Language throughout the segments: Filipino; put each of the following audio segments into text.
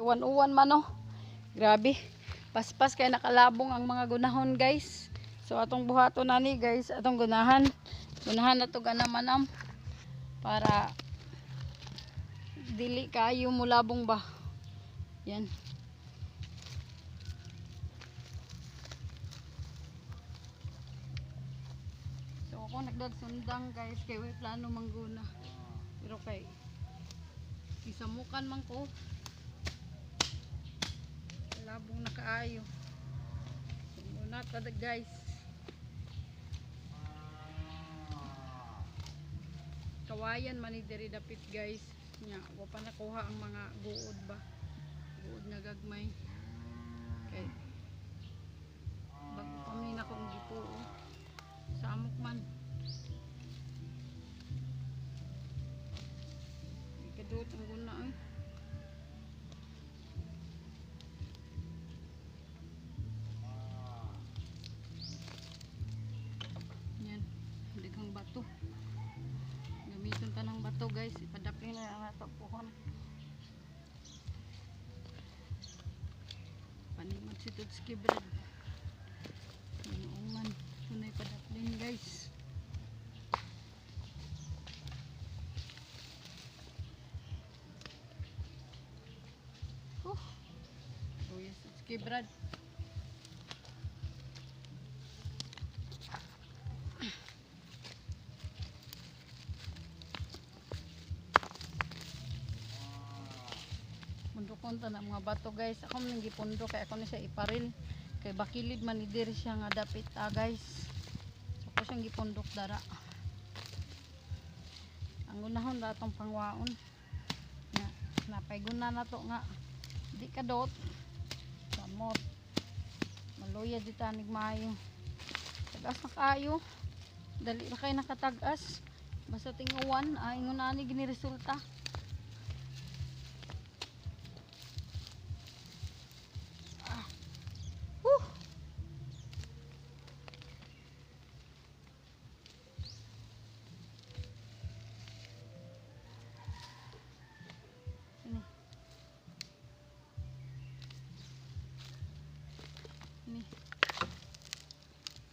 uwan-uwan man oh. Grabe. Paspas kay nakalabong ang mga gunahon guys. So atong buhaton na ni guys, atong gunahan. Gunahan na to ganamanam para dili kayo mulabong ba. Yan. So ako nagdagsundang guys kay way plano mangguna. Pero kay isamukan man ko. Labong na kaayo. Muna tada guys. Kawayan man ni diri dapit guys. Nya wa pa nakuha ang mga guod ba. Guod nga gagmay. Okay. Bago pa may nakong gipuo. Samok man. Ikadot ang guna eh. Bato gamiton ta ng bato guys, ipadapin na ang ato puhon panimot si Tutski bread inuman sunay padaplin guys. Oh yes, Tutski bread pundukon ta na mga bato guys. Ako man gipundo kay ako ni siya iparil kay bakilid man ni diri siya nga dapit guys. So ko siyang gipundok dara. Ang unahon da atong pangwaon nga napay guna na to nga di kadot samot maluya di tanig maayo. Tagas na kayo dali na kay nakatagas basta tinguwan ay ingon ani gini resulta.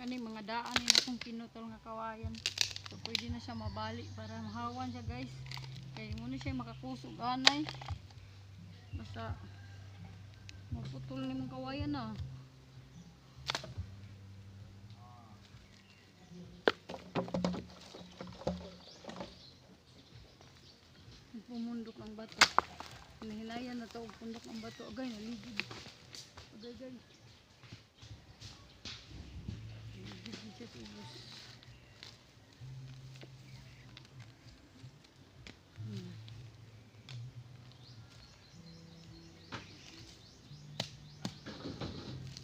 Kani mga daan nila kung pinutol nga kawayan. So pwede na siya mabali para mahawan siya guys. Kaya muna siya makakusog anay. Basta maputol ni mong kawayan na. Pumundok ang bato. Hinahinayan na to pundok ang bato. Agay naligid. Agay guys.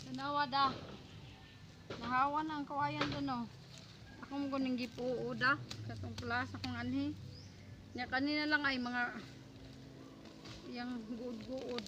Tanawa da nahawa na ang kawayan doon oh. Ako mo kuning gipuo da katong plus akong anhi nya kanina lang ay mga yang guod-guod